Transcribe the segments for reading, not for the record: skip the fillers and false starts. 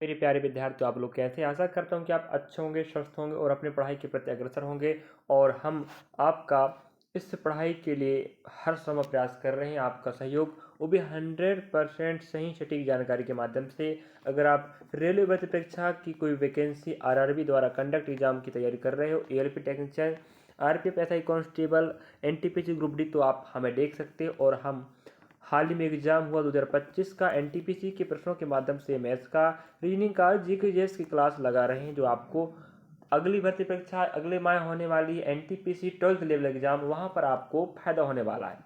मेरे प्यारे विद्यार्थियों, आप लोग कैसे हैं? आशा करता हूँ कि आप अच्छे होंगे, स्वस्थ होंगे और अपनी पढ़ाई के प्रति अग्रसर होंगे। और हम आपका इस पढ़ाई के लिए हर संभव प्रयास कर रहे हैं। आपका सहयोग वो भी 100% सही सटीक जानकारी के माध्यम से। अगर आप रेलवे भर्ती परीक्षा की कोई वैकेंसी आरआरबी द्वारा कंडक्ट एग्जाम की तैयारी कर रहे हो, ALP technician, RPF SI constable, NTPC group D, तो आप हमें देख सकते हैं। और हम हाल ही में एग्जाम हुआ 2025 का एनटीपीसी के प्रश्नों के माध्यम से मैथ्स का, रीजनिंग का, जीके जीएस की क्लास लगा रहे हैं, जो आपको अगली भर्ती परीक्षा अगले माह होने वाली एनटीपीसी 12th लेवल एग्जाम, वहां पर आपको फायदा होने वाला है।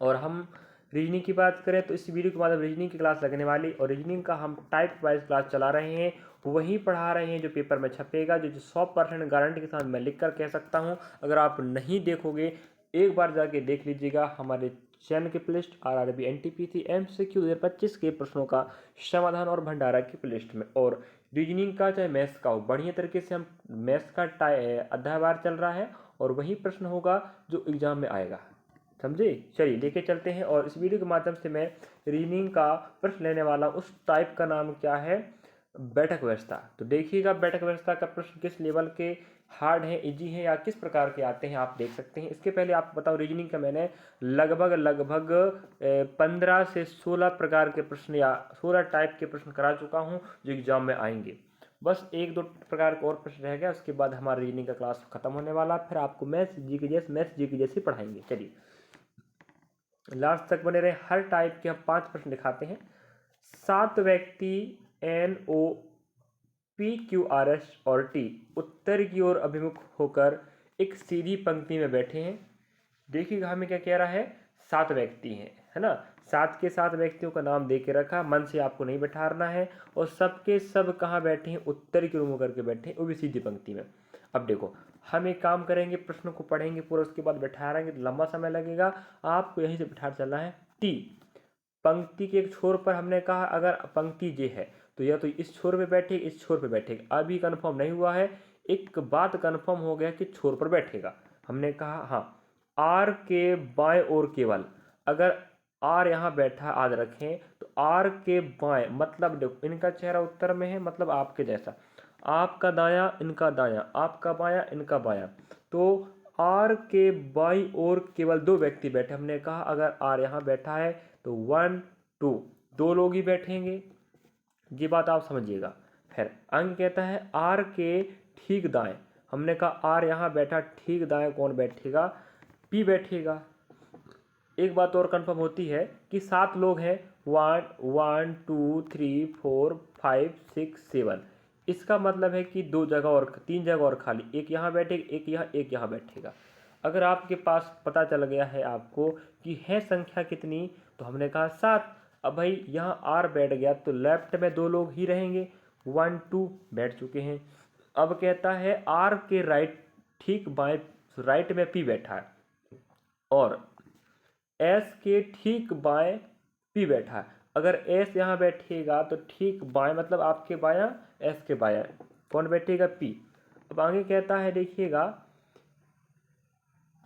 और हम रीजनिंग की बात करें तो इस वीडियो के बाद रीजनिंग की क्लास लगने वाली, और रीजनिंग का हम टाइप वाइज क्लास चला रहे हैं, वही पढ़ा रहे हैं जो पेपर में छपेगा, जो 100% गारंटी के साथ मैं लिख कर कह सकता हूं। अगर आप नहीं देखोगे, एक बार जाके देख लीजिएगा हमारे चैनल की प्लेलिस्ट आरआरबी एनटीपीसी एमसीक्यू 2025 के प्रश्नों का समाधान और भंडारा की प्लेलिस्ट में। और रीजनिंग का चाहे मैथ्स का हो, बढ़िया तरीके से हम मैथ्स का अध्यायवार चल रहा है, और वही प्रश्न होगा जो एग्जाम में आएगा। समझे? चलिए लेके चलते हैं। और इस वीडियो के माध्यम से मैं रीजनिंग का प्रश्न लेने वाला हूं। उस टाइप का नाम क्या है? बैठक व्यवस्था। तो देखिएगा बैठक व्यवस्था का प्रश्न किस लेवल के हार्ड है, इजी है, या किस प्रकार के आते हैं, आप देख सकते हैं। इसके पहले आपको बताओ, रीजनिंग का मैंने लगभग 15 से 16 प्रकार के प्रश्न या 16 टाइप के प्रश्न करा चुका हूं, जो एग्जाम में आएंगे। बस एक दो प्रकार के और प्रश्न रह गया, उसके बाद हमारा रीजनिंग का क्लास खत्म होने वाला। फिर आपको मैथ्स जीके जैसे पढ़ाएंगे। चलिए लास्ट तक बने रहे। हर टाइप के हम 5 प्रश्न दिखाते हैं। 7 व्यक्ति NOPQRS और T उत्तर की ओर अभिमुख होकर एक सीधी पंक्ति में बैठे हैं। देखिएगा हमें क्या कह रहा है, 7 व्यक्ति हैं, है ना। 7 के 7 व्यक्तियों का नाम दे के रखा, मन से आपको नहीं बैठाना है। और सबके सब कहाँ बैठे हैं? उत्तर की ओर मुँह करके बैठे हैं, वो भी सीधी पंक्ति में। अब देखो, हम एक काम करेंगे, प्रश्न को पढ़ेंगे पूरा, उसके बाद बैठा रहेंगे तो लंबा समय लगेगा। आपको यहीं से बैठा चलना है। टी, पंक्ति के एक छोर पर हमने कहा, अगर पंक्ति जे है तो या तो इस छोर पे बैठेगा, इस छोर पे बैठेगा। अभी कंफर्म नहीं हुआ है, एक बात कंफर्म हो गया कि छोर पर बैठेगा। हमने कहा हाँ, आर के बाएं ओर केवल, अगर आर यहाँ बैठा, याद रखें, तो आर के बाएं मतलब देखो इनका चेहरा उत्तर में है, मतलब आपके जैसा। आपका दायां, इनका दायां, आपका बायां, इनका बायां। तो आर के बाई ओर केवल 2 व्यक्ति बैठे। हमने कहा अगर आर यहाँ बैठा है तो 1 2 2 लोग ही बैठेंगे, ये बात आप समझिएगा। फिर अंक कहता है आर के ठीक दाएं। हमने कहा आर यहाँ बैठा, ठीक दाएं कौन बैठेगा? पी बैठेगा। एक बात और कंफर्म होती है कि 7 लोग हैं, 1 2 3 4 5 6 7। इसका मतलब है कि 2 जगह और 3 जगह और खाली, एक यहाँ बैठेगा, एक यहाँ बैठेगा। अगर आपके पास पता चल गया है आपको कि है संख्या कितनी, तो हमने कहा 7। अब भाई यहाँ आर बैठ गया तो लेफ्ट में 2 लोग ही रहेंगे, 1 2 बैठ चुके हैं। अब कहता है आर के राइट, ठीक बाएं राइट में पी बैठा है, और एस के ठीक बाएं पी बैठा है। अगर एस यहाँ बैठेगा तो ठीक बाएं मतलब आपके बायां, एस के बायां कौन बैठेगा? पी। अब आगे कहता है, देखिएगा,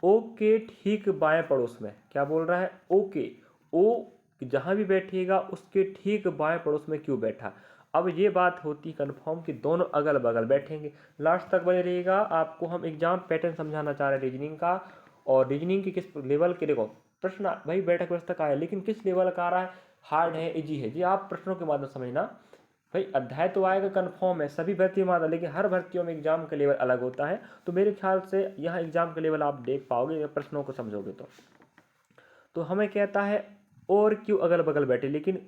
ओ के ठीक बाएं पड़ोस में, क्या बोल रहा है? ओ के, ओ जहां भी बैठेगा उसके ठीक बाएं पड़ोस में क्यों बैठा। अब ये बात होती कंफर्म कि दोनों अगल बगल बैठेंगे। लास्ट तक बने रहिएगा, आपको हम एग्जाम पैटर्न समझाना चाह रहे हैं रीजनिंग का। और रीजनिंग की किस लेवल के, देखो प्रश्न भाई बैठक व्यवस्था का है, लेकिन किस लेवल का आ रहा है, हार्ड है, इजी है, जी आप प्रश्नों के माध्यम समझना। भाई अध्याय तो आएगा कंफर्म है सभी भर्तियों में आता है, लेकिन हर भर्तियों में एग्जाम का लेवल अलग होता है। तो मेरे ख्याल से यहाँ एग्जाम का लेवल आप देख पाओगे अगर प्रश्नों को समझोगे तो हमें कहता है और क्यों अगल बगल बैठे, लेकिन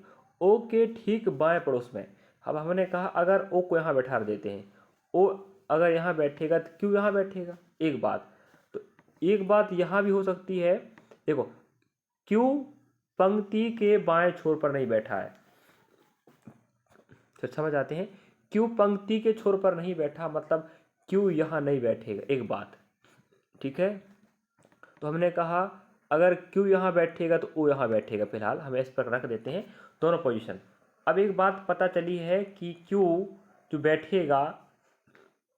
ओ के ठीक बाएं पड़ोस में। अब हमने कहा अगर ओ को यहाँ बैठा देते हैं, ओ अगर यहाँ बैठेगा तो क्यों यहाँ बैठेगा, एक बात। तो एक बात यहाँ भी हो सकती है, देखो क्यों पंक्ति के बाएं छोर पर नहीं बैठा है, तो समझ आते हैं। क्यों पंक्ति के छोर पर नहीं बैठा मतलब क्यों यहाँ नहीं बैठेगा, एक बात, ठीक है। तो हमने कहा अगर क्यू यहाँ बैठेगा तो ओ यहाँ बैठेगा, फिलहाल हम इस पर रख देते हैं दोनों पोजीशन। अब एक बात पता चली है कि क्यू जो बैठेगा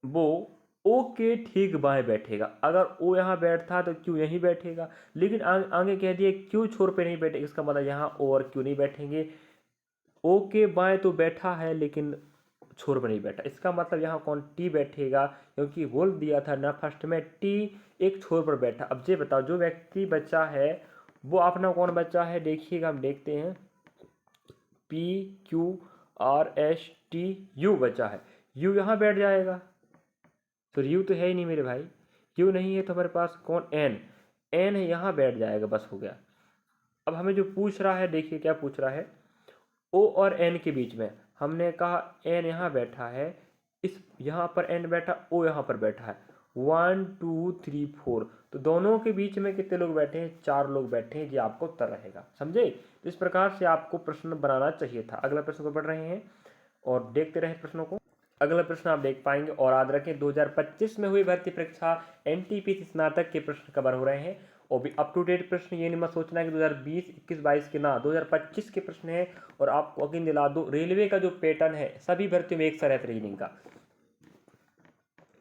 वो ओ के ठीक बाएं बैठेगा। अगर ओ यहाँ बैठता तो क्यू यहीं बैठेगा, लेकिन आगे कह दिए क्यू छोर पे नहीं बैठेगा, इसका मतलब यहाँ ओ और क्यू नहीं बैठेंगे, ओ के बाएं तो बैठा है लेकिन छोर पर नहीं बैठा। इसका मतलब यहाँ कौन टी बैठेगा, क्योंकि बोल दिया था ना फर्स्ट में टी एक छोर पर बैठा। अब ये बताओ जो व्यक्ति बचा है वो अपना कौन बचा है, देखिएगा हम देखते हैं। P Q R S T U बचा है, यू यहाँ बैठ जाएगा। तो यू तो है ही नहीं मेरे भाई, यू नहीं है तो हमारे पास कौन एन, एन है यहाँ बैठ जाएगा, बस हो गया। अब हमें जो पूछ रहा है, देखिए क्या पूछ रहा है, ओ और एन के बीच में। हमने कहा एन यहाँ बैठा है, इस यहाँ पर एन बैठा, ओ यहाँ पर बैठा है, 1 2 3 4, तो दोनों के बीच में कितने लोग बैठे हैं, 4 लोग बैठे हैं। ये आपको उत्तर रहेगा, समझे। तो इस प्रकार से आपको प्रश्न बनाना चाहिए था। अगला प्रश्न को पढ़ रहे हैं और देखते रहे प्रश्नों को। अगला प्रश्न आप देख पाएंगे और याद रखें 2025 में हुई भर्ती परीक्षा एनटीपीसी स्नातक के प्रश्न कवर हो रहे हैं, और भी अप टू डेट प्रश्न। ये नहीं मत सोचना कि 2020 21 22 के, ना 2025 के प्रश्न है। और आपको यकीन दिला दो रेलवे का जो पैटर्न है सभी भर्तियों में एक सा रहता है रीजनिंग का।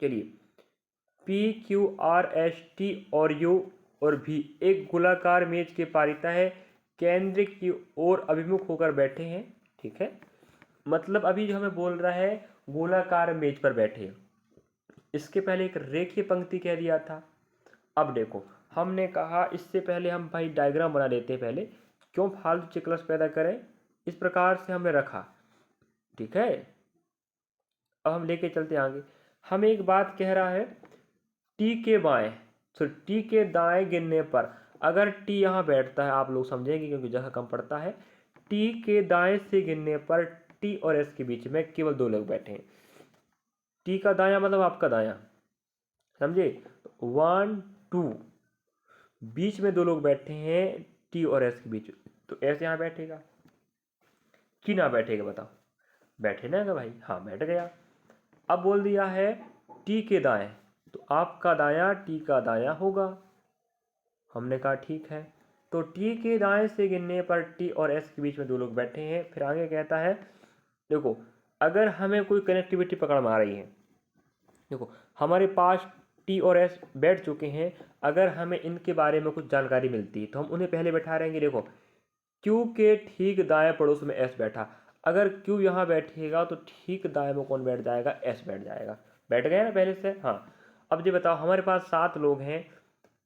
चलिए, P Q R S T और यू और भी एक गोलाकार मेज के पारिता है, केंद्र की ओर अभिमुख होकर बैठे हैं। ठीक है, मतलब अभी जो हमें बोल रहा है गोलाकार मेज पर बैठे, इसके पहले एक रेखीय पंक्ति कह दिया था। अब देखो हमने कहा इससे पहले हम भाई डायग्राम बना लेते हैं पहले, क्यों फालतू चिकलस पैदा करें। इस प्रकार से हमने रखा, ठीक है। अब हम लेके चलते आगे। हम एक बात कह रहा है, टी के बाएं, तो टी के दाएं गिनने पर, अगर टी यहाँ बैठता है, आप लोग समझेंगे क्योंकि जगह कम पड़ता है, टी के दाएं से गिनने पर टी और एस के बीच में केवल 2 लोग बैठे हैं। टी का दायां मतलब आपका दायां, समझे। 1 2, बीच में 2 लोग बैठे हैं टी और एस के बीच, तो एस यहाँ बैठेगा कि ना बैठेगा बताओ, बैठे ना भाई, हाँ बैठ गया। अब बोल दिया है टी के दाएं, तो आपका दायां टी का दायां होगा। हमने कहा ठीक है, तो टी के दाएं से गिनने पर टी और एस के बीच में 2 लोग बैठे हैं। फिर आगे कहता है देखो, अगर हमें कोई कनेक्टिविटी पकड़ में आ रही है, देखो हमारे पास टी और एस बैठ चुके हैं, अगर हमें इनके बारे में कुछ जानकारी मिलती है तो हम उन्हें पहले बैठा रहेंगे। देखो क्यू के ठीक दाएं पड़ोस में एस बैठा, अगर क्यू यहाँ बैठेगा तो ठीक दाएं में कौन बैठ जाएगा, एस बैठ जाएगा। बैठ गए ना पहले से, हाँ। अब ये बताओ हमारे पास 7 लोग हैं,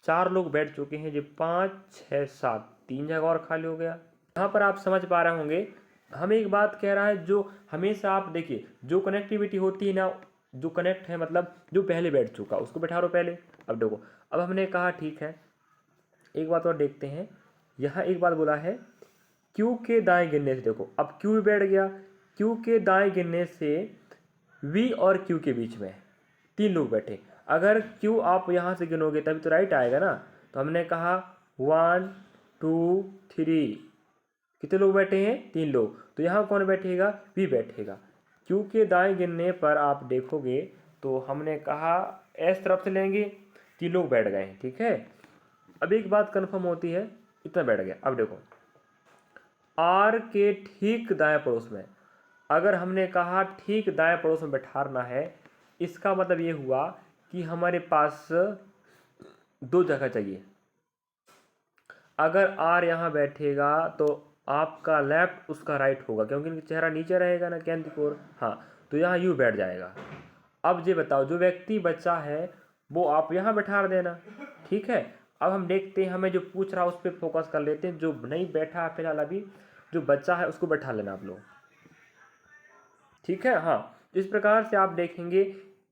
4 लोग बैठ चुके हैं, जो 5 6 7, 3 जगह और खाली हो गया। यहाँ पर आप समझ पा रहे होंगे हमें एक बात कह रहा है, जो हमेशा आप देखिए जो कनेक्टिविटी होती है ना, जो कनेक्ट है मतलब जो पहले बैठ चुका उसको बैठा लो पहले। अब देखो, अब हमने कहा ठीक है, एक बात और देखते हैं। यहाँ एक बात बोला है क्यू के दाएं गिनने से, देखो अब क्यू भी बैठ गया, क्यू के दाएं गिनने से वी और क्यू के बीच में 3 लोग बैठे। अगर क्यू आप यहाँ से गिनोगे तभी तो राइट आएगा ना, तो हमने कहा 1 2 3, कितने लोग बैठे हैं, 3 लोग, तो यहाँ कौन बैठेगा, वी बैठेगा। क्यू के दाएं गिनने पर आप देखोगे तो हमने कहा एस तरफ से लेंगे, 3 लोग बैठ गए हैं, ठीक है। अब एक बात कंफर्म होती है, इतना बैठ गया। अब देखो आर के ठीक दाएं पड़ोस में, अगर हमने कहा ठीक दाएं पड़ोस में बैठाना है, इसका मतलब ये हुआ कि हमारे पास 2 जगह चाहिए। अगर आर यहाँ बैठेगा तो आपका लेफ्ट उसका राइट होगा, क्योंकि इनका चेहरा नीचे रहेगा ना केंद्र की ओर, हाँ, तो यहाँ यू बैठ जाएगा। अब ये बताओ जो व्यक्ति बचा है वो आप यहाँ बैठा देना, ठीक है। अब हम देखते हैं, हमें जो पूछ रहा है उस पर फोकस कर लेते हैं। जो नहीं बैठा है फिलहाल अभी, जो बच्चा है उसको बैठा लेना आप लोग, ठीक है। हाँ, इस प्रकार से आप देखेंगे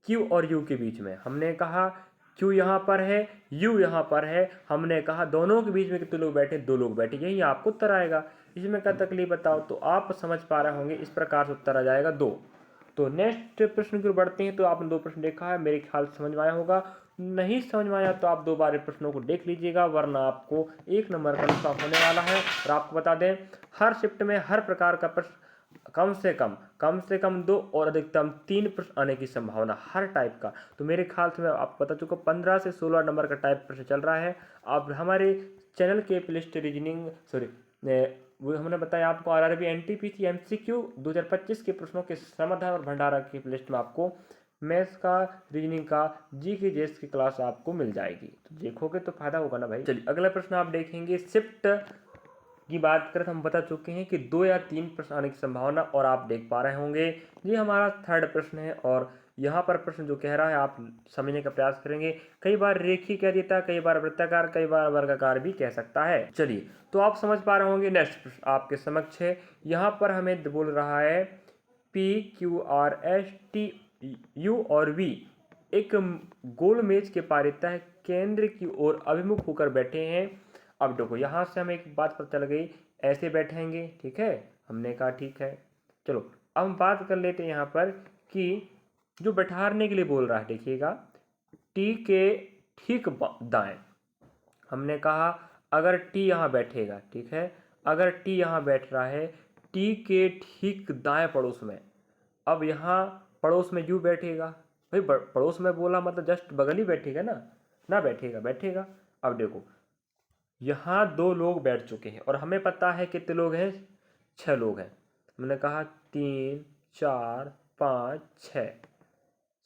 क्यू और यू के बीच में, हमने कहा क्यू यहाँ पर है, यू यहाँ पर है, हमने कहा दोनों के बीच में कितने लोग बैठे, 2 लोग बैठे, यही आपको उत्तर आएगा। इसमें क्या तकलीफ बताओ, तो आप समझ पा रहे होंगे, इस प्रकार से उत्तर आ जाएगा 2। तो नेक्स्ट प्रश्न की ओर बढ़ते हैं। तो आपने 2 प्रश्न देखा है, मेरे ख्याल से समझ में आया होगा। नहीं समझ में आया तो आप 2 बार प्रश्नों को देख लीजिएगा, वरना आपको 1 नंबर का नुकसान होने वाला है। और आपको बता दें हर शिफ्ट में हर प्रकार का प्रश्न कम से कम 2 और अधिकतम 3 प्रश्न आने की संभावना हर टाइप का। तो मेरे ख्याल से मैं आपको बता चुका 15 से 16 नंबर का टाइप प्रश्न चल रहा है। आप हमारे चैनल के प्लेलिस्ट रीजनिंग वो हमने बताया आपको आरआरबी एनटीपीसी एमसीक्यू 2025 के प्रश्नों के समाधान और भंडारा की प्लेलिस्ट में आपको मैथ्स का, रीजनिंग का, जी के जेस की क्लास आपको मिल जाएगी। तो देखोगे तो फायदा होगा ना भाई। चलिए अगला प्रश्न आप देखेंगे, शिफ्ट की बात करें तो हम बता चुके हैं कि 2 या 3 प्रश्न आने की संभावना, और आप देख पा रहे होंगे ये हमारा थर्ड प्रश्न है। और यहाँ पर प्रश्न जो कह रहा है आप समझने का प्रयास करेंगे। कई बार रेखीय कह देता है, कई बार वृत्ताकार, कई बार वर्गाकार भी कह सकता है। चलिए, तो आप समझ पा रहे होंगे। नेक्स्ट प्रश्न आपके समक्ष है। यहाँ पर हमें बोल रहा है PQRS TU और V एक गोल मेज के पारितः केंद्र की ओर अभिमुख होकर बैठे हैं। अब देखो, यहाँ से हमें एक बात पता चल गई, ऐसे बैठेंगे, ठीक है। हमने कहा ठीक है। चलो, अब हम बात कर लेते हैं यहाँ पर कि जो बैठाने के लिए बोल रहा है, देखिएगा, टी के ठीक दाएं। हमने कहा अगर टी यहाँ बैठेगा, ठीक है, अगर टी यहाँ बैठ रहा है टी के ठीक दाएं पड़ोस में, अब यहाँ पड़ोस में यू बैठेगा। भाई पड़ोस में बोला मतलब जस्ट बगल ही बैठेगा ना बैठेगा, बैठेगा। अब देखो, यहाँ 2 लोग बैठ चुके हैं और हमें पता है कितने लोग हैं, 6 लोग हैं। हमने कहा 3 4 5 6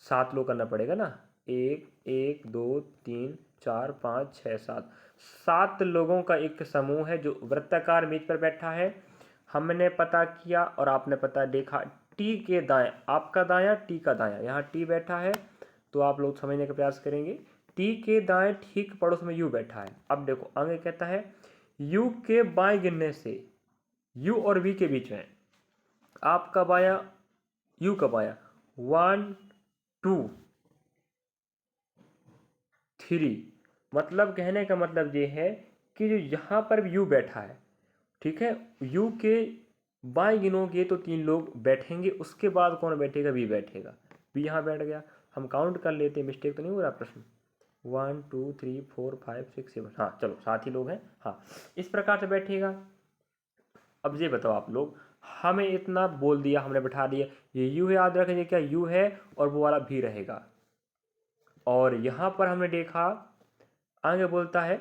7 लोग करना पड़ेगा ना। 1 2 3 4 5 6 7 लोगों का एक समूह है जो वृत्ताकार मेज पर बैठा है। हमने पता किया और आपने पता देखा, टी के दाएं, आपका दाया टी का दाया, यहाँ टी बैठा है तो आप लोग समझने का प्रयास करेंगे। टी के दाएं ठीक पड़ोस में यू बैठा है। अब देखो आगे कहता है यू के बाएं गिनने से यू और वी के बीच में आपका बाया यू का बाया 1 2 3, मतलब कहने का मतलब ये है कि जो यहाँ पर यू बैठा है, ठीक है, यू के बाएं गिनोगे तो 3 लोग बैठेंगे, उसके बाद कौन बैठेगा, वी बैठेगा। वी यहाँ बैठ गया। हम काउंट कर लेते हैं, मिस्टेक तो नहीं हो रहा प्रश्न। 1 2 3 4 5 6 7, हाँ चलो 7 ही लोग हैं। हाँ, इस प्रकार से बैठेगा। अब ये बताओ आप लोग, हमें इतना बोल दिया, हमने बैठा दिया, ये यू है, याद रखेंगे क्या, यू है और वो वाला भी रहेगा। और यहाँ पर हमने देखा आगे बोलता है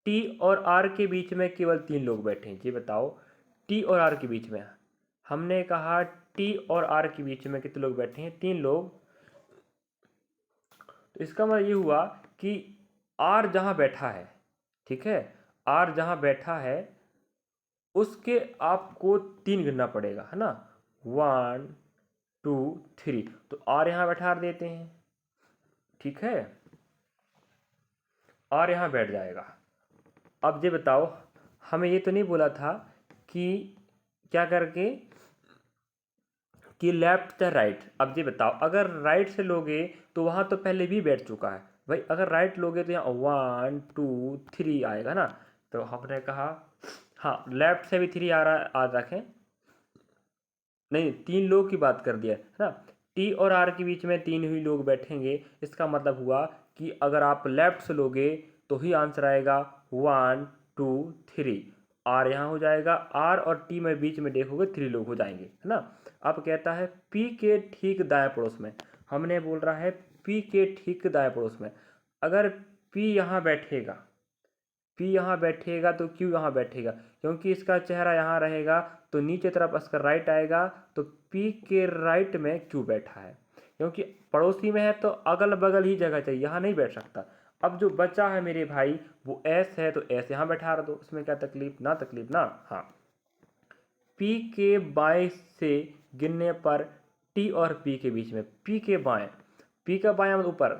टी और आर के बीच में केवल 3 लोग बैठे हैं। ये बताओ, टी और आर के बीच में हमने कहा टी और आर के बीच में कितने लोग बैठे हैं, 3 लोग। तो इसका मतलब ये हुआ कि आर जहाँ बैठा है, ठीक है, आर जहाँ बैठा है उसके आपको 3 गिनना पड़ेगा, है ना। 1 2 3, तो आर यहाँ बैठा देते हैं, ठीक है, आर यहाँ बैठ जाएगा। अब ये बताओ, हमें ये तो नहीं बोला था कि क्या करके कि लेफ्ट या राइट। अब ये बताओ, अगर राइट से लोगे तो वहाँ तो पहले भी बैठ चुका है भाई, अगर राइट लोगे तो यहाँ 1 2 3 आएगा ना। तो हमने कहा हाँ, लेफ्ट से भी 3 आ रहा, आ रखें, नहीं 3 लोग की बात कर दिया है ना। टी और आर के बीच में 3 ही लोग बैठेंगे, इसका मतलब हुआ कि अगर आप लेफ्ट से लोगे तो ही आंसर आएगा 1 2 3। आर यहाँ हो जाएगा, आर और टी में बीच में देखोगे 3 लोग हो जाएंगे, है ना। अब कहता है पी के ठीक दाएं पड़ोस में, हमने बोल रहा है पी के ठीक दाएं पड़ोस में, अगर पी यहाँ बैठेगा, पी यहाँ बैठेगा तो क्यू यहाँ बैठेगा, क्योंकि इसका चेहरा यहाँ रहेगा तो नीचे तरफ इसका राइट आएगा, तो पी के राइट में क्यू बैठा है, क्योंकि पड़ोसी में है तो अगल बगल ही जगह चाहिए, यहाँ नहीं बैठ सकता। अब जो बचा है मेरे भाई वो एस है, तो एस यहाँ बैठा दो, उसमें क्या तकलीफ ना, तकलीफ ना। हाँ, पी के बाएं से गिनने पर टी और पी के बीच में, पी के बाएं, पी का बाएं मतलब ऊपर,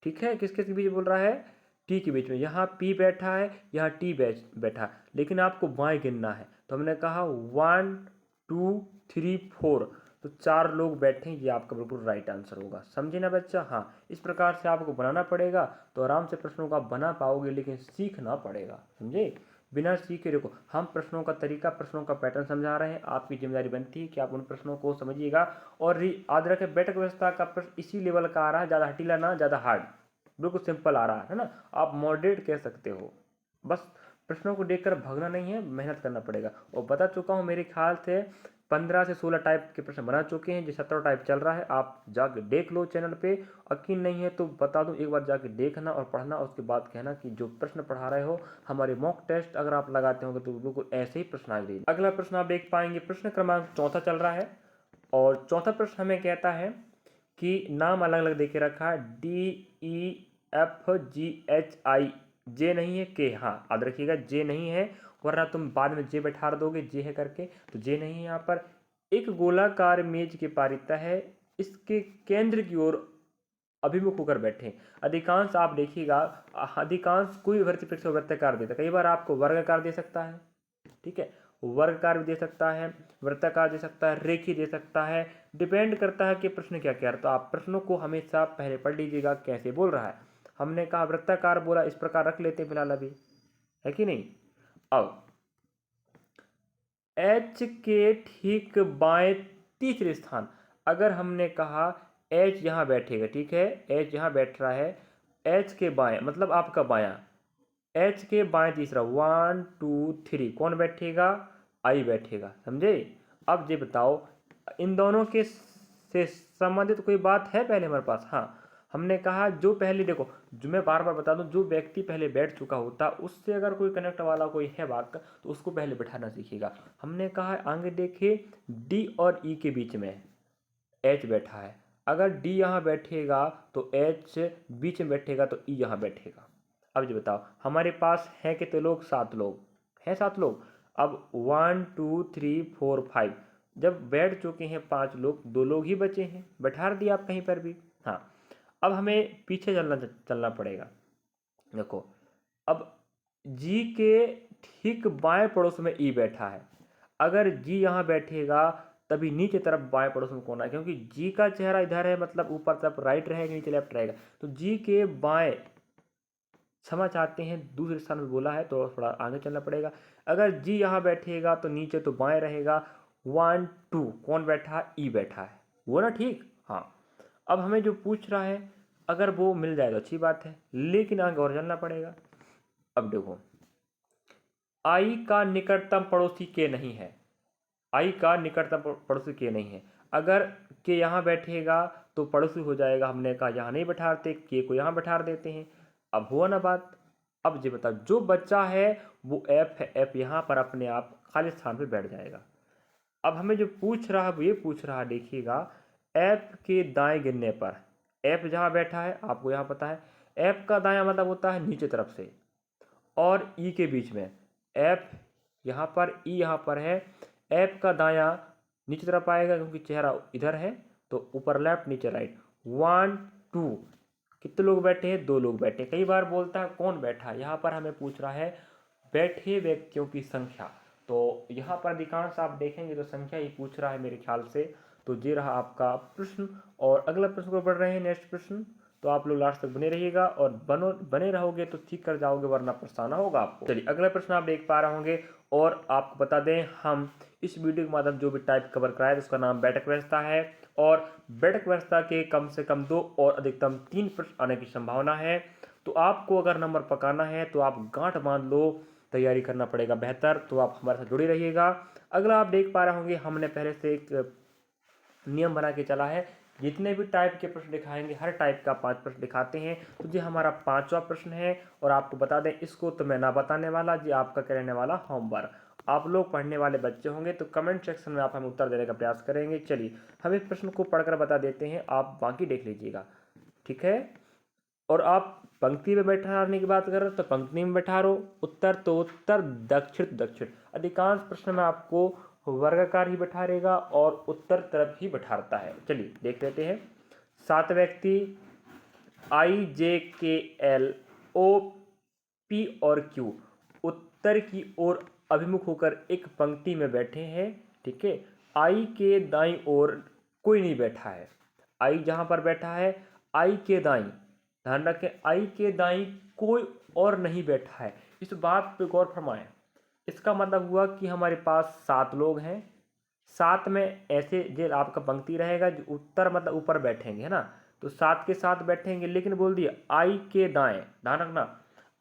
ठीक है, किसके बीच बोल रहा है, टी के बीच में। यहाँ पी बैठा है, यहाँ टी बैठा, लेकिन आपको बाएं गिनना है, तो हमने कहा 1 2 3 4, तो 4 लोग बैठे, ये आपका बिल्कुल राइट आंसर होगा। समझे ना बच्चा। हाँ, इस प्रकार से आपको बनाना पड़ेगा तो आराम से प्रश्नों को आप बना पाओगे, लेकिन सीखना पड़ेगा, समझे। बिना सीखे, देखो हम प्रश्नों का तरीका, प्रश्नों का पैटर्न समझा रहे हैं, आपकी जिम्मेदारी बनती है कि आप उन प्रश्नों को समझिएगा। और याद रखें, बैठक व्यवस्था का प्रश्न इसी लेवल का आ रहा है, ज़्यादा हटीला ना, ज़्यादा हार्ड, बिल्कुल सिंपल आ रहा है ना। आप मॉडरेट कह सकते हो, बस प्रश्नों को देखकर भागना नहीं है, मेहनत करना पड़ेगा। और बता चुका हूँ, मेरे ख्याल से 15 से 16 टाइप के प्रश्न बना चुके हैं, जो 17 टाइप चल रहा है, आप जाके देख लो चैनल पे। यकीन नहीं है तो बता दूं, एक बार जाके देखना और पढ़ना, उसके बाद कहना कि जो प्रश्न पढ़ा रहे हो, हमारे मॉक टेस्ट अगर आप लगाते होंगे तो बिल्कुल ऐसे ही प्रश्न आ जाएंगे। अगला प्रश्न आप देख पाएंगे, प्रश्न क्रमांक 4 चल रहा है, और चौथा प्रश्न हमें कहता है कि नाम अलग अलग देके रखा है, DEFGHI जे नहीं है के, हाँ याद रखिएगा जे नहीं है, वरना तुम बाद में जे बैठा दोगे जे है करके, तो जे नहीं है यहाँ पर। एक गोलाकार मेज के पारिता है, इसके केंद्र की ओर अभिमुख होकर बैठे। अधिकांश आप देखिएगा, अधिकांश कोई भर्ती परीक्षा वृत्ताकार देता है, कई बार आपको वर्गाकार दे सकता है, ठीक है, वर्गाकार भी दे सकता है, वृत्ताकार दे सकता है, रेखी दे सकता है, डिपेंड करता है कि प्रश्न क्या क्या है। तो आप प्रश्नों को हमेशा पहले पढ़ लीजिएगा कैसे बोल रहा है। हमने कहा वृत्ताकार बोला, इस प्रकार रख लेते हैं फिलहाल अभी, है कि नहीं। अब एच के ठीक बाएं तीसरे स्थान, अगर हमने कहा एच यहाँ बैठेगा, ठीक है, एच यहाँ बैठ रहा है, एच के बाएं मतलब आपका बायां, एच के बाएं तीसरा 1 2 3 कौन बैठेगा, आई बैठेगा, समझे। अब ये बताओ इन दोनों के से संबंधित कोई बात है पहले हमारे पास। हाँ, हमने कहा जो पहले देखो, जो मैं बार बार बता दूं, जो व्यक्ति पहले बैठ चुका होता उससे अगर कोई कनेक्ट वाला कोई है वाक्य तो उसको पहले बैठाना सीखेगा। हमने कहा आगे देखिए डी और ई के बीच में एच बैठा है, अगर डी यहाँ बैठेगा तो एच बीच में बैठेगा तो ई यहाँ बैठेगा। अब ये बताओ हमारे पास हैं कितने लोग, 7 लोग हैं, 7 लोग। अब 1 2 3 4 5 जब बैठ चुके हैं 5 लोग, 2 लोग ही बचे हैं, बैठा दिया आप कहीं पर भी। हाँ, अब हमें पीछे चलना पड़ेगा। देखो अब जी के ठीक बाएं पड़ोस में ई बैठा है, अगर जी यहाँ बैठेगा तभी नीचे तरफ बाएं पड़ोस में कौन है, क्योंकि जी का चेहरा इधर है, मतलब ऊपर तरफ राइट रहेगा, नीचे लेफ्ट रहेगा, तो जी के बाएं, क्षमा चाहते हैं दूसरे स्थान में बोला है तो थोड़ा आगे चलना पड़ेगा। अगर जी यहाँ बैठेगा तो नीचे तो बाएं रहेगा, 1 2 कौन बैठा, ई बैठा है, वो ना, ठीक। हाँ, अब हमें जो पूछ रहा है अगर वो मिल जाए तो अच्छी बात है, लेकिन आगे और चलना पड़ेगा। अब देखो आई का निकटतम पड़ोसी के नहीं है, आई का निकटतम पड़ोसी के नहीं है, अगर के यहाँ बैठेगा तो पड़ोसी हो जाएगा, हमने कहा यहाँ नहीं बैठाते, के को यहाँ बैठा देते हैं। अब हुआ ना बात। अब ये बताओ जो बच्चा है वो एफ है, एफ यहाँ पर अपने आप खाली स्थान पे बैठ जाएगा। अब हमें जो पूछ रहा है वो ये पूछ रहा है, देखिएगा एफ के दाएं गिनने पर, एफ जहाँ बैठा है आपको यहाँ पता है, एफ का दायां मतलब होता है नीचे तरफ से, और ई के बीच में, एफ यहाँ पर ई यहाँ पर है, एफ का दायां नीचे तरफ आएगा क्योंकि चेहरा इधर है, तो ऊपर लेफ्ट नीचे राइट। 1 2 कितने लोग बैठे हैं, 2 लोग बैठे। कई बार बोलता है कौन बैठा, यहाँ पर हमें पूछ रहा है बैठे व्यक्तियों की संख्या, तो यहाँ पर अधिकांश आप देखेंगे तो संख्या ही पूछ रहा है मेरे ख्याल से। तो ये रहा आपका प्रश्न, और अगला प्रश्न को बढ़ रहे हैं, नेक्स्ट प्रश्न। तो आप लोग लास्ट तक बने रहिएगा, और बने रहोगे तो ठीक कर जाओगे, वरना पछताना होगा आपको। चलिए अगला प्रश्न आप देख पा रहे होंगे, और आपको बता दें हम इस वीडियो के माध्यम जो भी टाइप कवर कराए उसका नाम बैठक व्यवस्था है, और बैठक व्यवस्था के कम से कम 2 और अधिकतम 3 प्रश्न आने की संभावना है। तो आपको अगर नंबर पकाना है तो आप गांठ बांध लो, तैयारी करना पड़ेगा बेहतर, तो आप हमारे साथ जुड़े रहिएगा। अगला आप देख पा रहे होंगे हमने पहले से एक नियम बना के चला है, जितने भी टाइप के प्रश्न दिखाएंगे हर टाइप का 5 प्रश्न दिखाते हैं। तो ये हमारा 5वां प्रश्न है, और आपको बता दें इसको तो मैं ना बताने वाला, जी आपका कहने वाला होमवर्क। आप लोग पढ़ने वाले बच्चे होंगे तो कमेंट सेक्शन में आप हमें उत्तर देने का प्रयास करेंगे। चलिए हम इस प्रश्न को पढ़कर बता देते हैं, आप बाकी देख लीजिएगा, ठीक है। और आप पंक्ति में बैठाने की बात कर रहे हो तो पंक्ति में बैठा रहो, उत्तर तो उत्तर, दक्षिण तो दक्षिण। अधिकांश प्रश्न में आपको वर्गाकार ही बैठा रहेगा और उत्तर तरफ ही बैठाता है। चलिए देख लेते हैं। 7 व्यक्ति आई जे के एल ओ पी और क्यू उत्तर की ओर अभिमुख होकर एक पंक्ति में बैठे हैं, ठीक है। आई के दाईं ओर कोई नहीं बैठा है, आई जहां पर बैठा है, आई के दाईं, ध्यान रखें आई के दाईं कोई और नहीं बैठा है। इस बात पे गौर फरमाएं, इसका मतलब हुआ कि हमारे पास 7 लोग हैं, 7 में ऐसे जो आपका पंक्ति रहेगा जो उत्तर मतलब ऊपर बैठेंगे, है ना, तो 7 के 7 बैठेंगे, लेकिन बोल दिया आई के दाएं, ध्यान रखना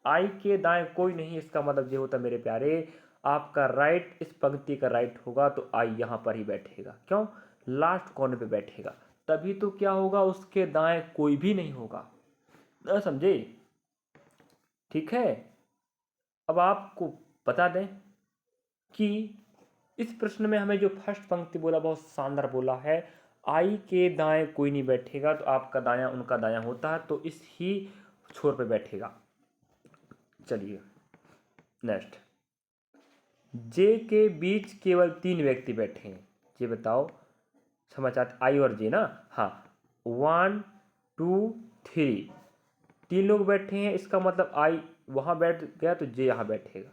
आई के दाएं कोई नहीं, इसका मतलब ये होता मेरे प्यारे आपका राइट इस पंक्ति का राइट होगा, तो आई यहाँ पर ही बैठेगा, क्यों, लास्ट कोने पे बैठेगा, तभी तो क्या होगा उसके दाएं कोई भी नहीं होगा, ना समझे, ठीक है। अब आपको बता दें कि इस प्रश्न में हमें जो फर्स्ट पंक्ति बोला बहुत शानदार बोला है, आई के दाएं कोई नहीं बैठेगा, तो आपका दायां उनका दायां होता है, तो इस ही छोर पे बैठेगा। चलिए नेक्स्ट, जे के बीच केवल 3 व्यक्ति बैठे हैं। ये बताओ, समझ आते, आई और जे ना, हाँ 1 2 3 3 लोग बैठे हैं, इसका मतलब आई वहाँ बैठ गया तो जे यहाँ बैठेगा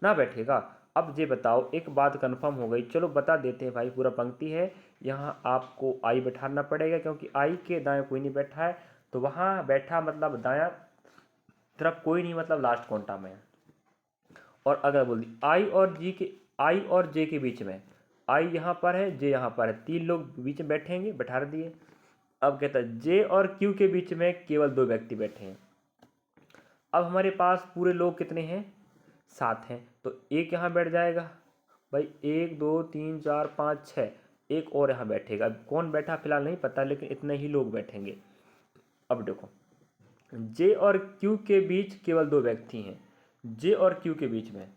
ना, बैठेगा। अब ये बताओ, एक बात कंफर्म हो गई, चलो बता देते हैं भाई, पूरा पंक्ति है, यहाँ आपको आई बैठाना पड़ेगा क्योंकि आई के दाएं कोई नहीं बैठा है, तो वहाँ बैठा मतलब दायां तरफ कोई नहीं, मतलब लास्ट क्वांटा में। और अगर बोल दी आई और जे के बीच में, आई यहाँ पर है, जे यहाँ पर है, 3 लोग बीच में बैठेंगे, बैठा दिए। अब कहता है जे और क्यू के बीच में केवल 2 व्यक्ति बैठे हैं। अब हमारे पास पूरे लोग कितने हैं, 7 हैं, तो एक यहाँ बैठ जाएगा भाई, 1 2 3 4 5 6, एक और यहाँ बैठेगा। अब कौन बैठा फिलहाल नहीं पता, लेकिन इतने ही लोग बैठेंगे। अब देखो, जे और क्यू के बीच केवल 2 व्यक्ति हैं, जे और क्यू के बीच में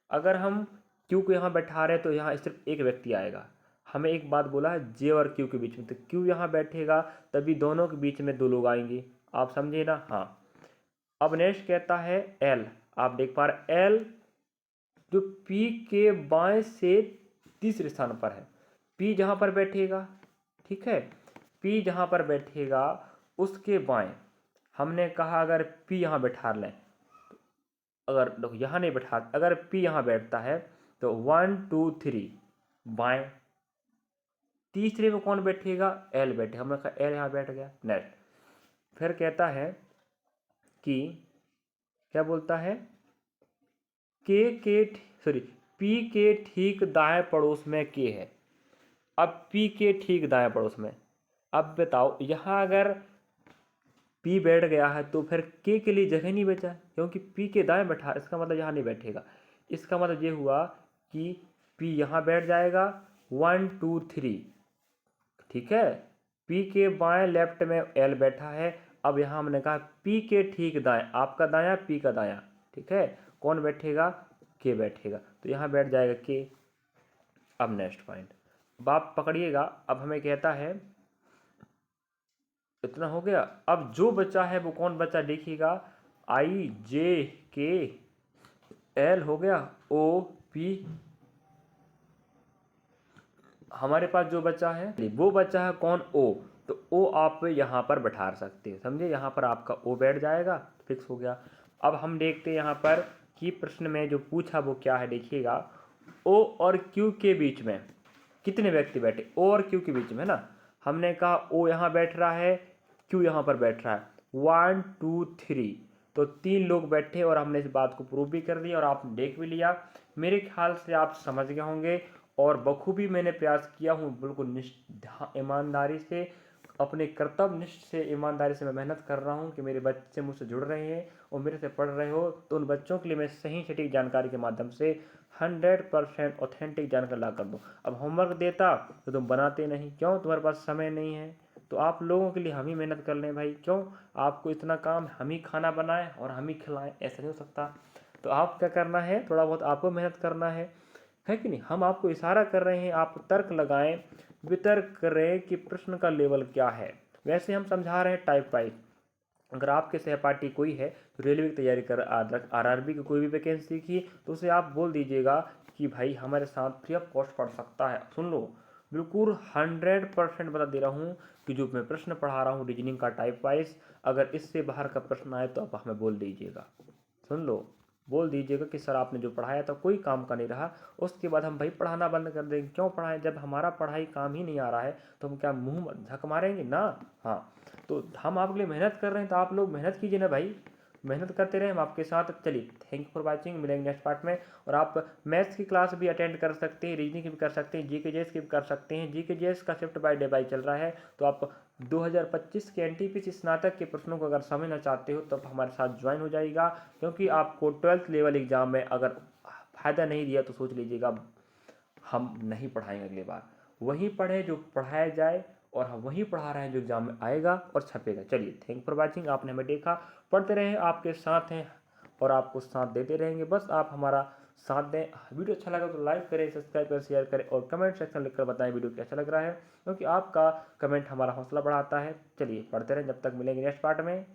अगर हम क्यू को यहाँ बैठा रहे हैं तो यहाँ सिर्फ एक व्यक्ति आएगा। हमें एक बात बोला है जे और क्यू के बीच में, तो क्यू यहाँ बैठेगा तभी दोनों के बीच में 2 लोग आएंगे, आप समझे ना, हाँ। अब नेक्स्ट कहता है एल, आप देख पा रहे एल जो पी के बाएं से तीसरे स्थान पर है, पी जहाँ पर बैठेगा, ठीक है, पी जहाँ पर बैठेगा उसके बाएं, हमने कहा अगर पी यहाँ बैठा लें, अगर देखो यहाँ नहीं बैठा, अगर पी यहाँ बैठता है तो 1 2 3 बाएं, तीसरे में कौन बैठेगा, एल बैठेगा, हमने कहा एल यहाँ बैठ गया। नेक्स्ट फिर कहता है कि क्या बोलता है, पी के ठीक दाएं पड़ोस में के है। अब पी के ठीक दाएं पड़ोस में, अब बताओ यहाँ अगर पी बैठ गया है तो फिर के लिए जगह नहीं बचा, क्योंकि पी के दाएं बैठा, इसका मतलब यहाँ नहीं बैठेगा। इसका मतलब ये हुआ कि पी यहाँ बैठ जाएगा 1 2 3, ठीक है, पी के बाएं लेफ्ट में एल बैठा है। अब यहाँ हमने कहा पी के ठीक दाएं, आपका दायां पी का दायां, ठीक है, कौन बैठेगा, के बैठेगा, तो यहाँ बैठ जाएगा के। अब नेक्स्ट पॉइंट, अब आप पकड़िएगा, अब हमें कहता है इतना हो गया। अब जो बचा है वो कौन बचा, देखिएगा, आई जे के एल हो गया, ओ पी, हमारे पास जो बचा है वो बचा है कौन, ओ, तो ओ आप यहाँ पर बैठा सकते हैं, समझे, यहाँ पर आपका ओ बैठ जाएगा, फिक्स हो गया। अब हम देखते हैं यहाँ पर कि प्रश्न में जो पूछा वो क्या है, देखिएगा, ओ और क्यू के बीच में कितने व्यक्ति बैठे, ओ और क्यू के बीच में ना, हमने कहा ओ यहाँ बैठ रहा है, क्यू यहाँ पर बैठ रहा है, 1 2 3, तो 3 लोग बैठे और हमने इस बात को प्रूव भी कर दिया और आप देख भी लिया। मेरे ख्याल से आप समझ गए होंगे और बखूबी मैंने प्रयास किया हूँ, बिल्कुल ईमानदारी से, अपने कर्तव्य निष्ठ से, ईमानदारी से मैं मेहनत कर रहा हूँ कि मेरे बच्चे मुझसे जुड़ रहे हैं और मेरे से पढ़ रहे हो, तो उन बच्चों के लिए मैं सही सटीक जानकारी के माध्यम से 100% ऑथेंटिक जानकारी ला कर दूँ। अब होमवर्क देता तो तुम बनाते नहीं, क्यों, तुम्हारे पास समय नहीं है, तो आप लोगों के लिए हम ही मेहनत कर लें भाई, क्यों, आपको इतना काम, हम ही खाना बनाएं और हम ही खिलाएं, ऐसा नहीं हो सकता। तो आप क्या करना है, थोड़ा बहुत आपको मेहनत करना है कि नहीं, हम आपको इशारा कर रहे हैं, आप तर्क लगाएं, वितर्क करें कि प्रश्न का लेवल क्या है। वैसे हम समझा रहे हैं टाइप वाइज, अगर आपके सहपाठी कोई है तो रेलवे की तैयारी कर आरआरबी की कोई भी वैकेंसी की, तो उसे आप बोल दीजिएगा कि भाई हमारे साथ फ्री ऑफ कॉस्ट पढ़ सकता है। सुन लो, बिल्कुल 100% बता दे रहा हूँ कि जो मैं प्रश्न पढ़ा रहा हूँ रीजनिंग का टाइप वाइज, अगर इससे बाहर का प्रश्न आए तो आप हमें बोल दीजिएगा, सुन लो, बोल दीजिएगा कि सर आपने जो पढ़ाया था कोई काम का नहीं रहा, उसके बाद हम भाई पढ़ाना बंद कर देंगे। क्यों पढ़ाएं, जब हमारा पढ़ाई काम ही नहीं आ रहा है तो हम क्या मुंह झक मारेंगे ना, हाँ। तो हम आपके लिए मेहनत कर रहे हैं तो आप लोग मेहनत कीजिए ना भाई, मेहनत करते रहे, हम आपके साथ। चलिए, थैंक यू फॉर वाचिंग, मिलेंगे नेक्स्ट पार्ट में। और आप मैथ्स की क्लास भी अटेंड कर सकते हैं, रीजनिंग की भी कर सकते हैं, जीके जेएस की भी कर सकते हैं। जीके जेएस का शिफ्ट बाय डे बाय चल रहा है, तो आप 2025 के एनटीपीसी स्नातक के प्रश्नों को अगर समझना चाहते हो तो आप हमारे साथ ज्वाइन हो जाइएगा, क्योंकि आपको 12th लेवल एग्जाम में अगर फ़ायदा नहीं दिया तो सोच लीजिएगा हम नहीं पढ़ाएंगे अगली बार, वही पढ़े जो पढ़ाया जाए, और हम वही पढ़ा रहे हैं जो एग्जाम में आएगा और छपेगा। चलिए, थैंक फॉर वाचिंग, आपने हमें देखा, पढ़ते रहें, आपके साथ हैं और आपको साथ देते रहेंगे, बस आप हमारा साथ दें। वीडियो अच्छा लगा तो लाइक करें, सब्सक्राइब करें, शेयर करें और कमेंट सेक्शन लिखकर बताएं वीडियो कैसा लग रहा है, क्योंकि आपका कमेंट हमारा हौसला बढ़ाता है। चलिए, पढ़ते रहें, जब तक मिलेंगे नेक्स्ट पार्ट में।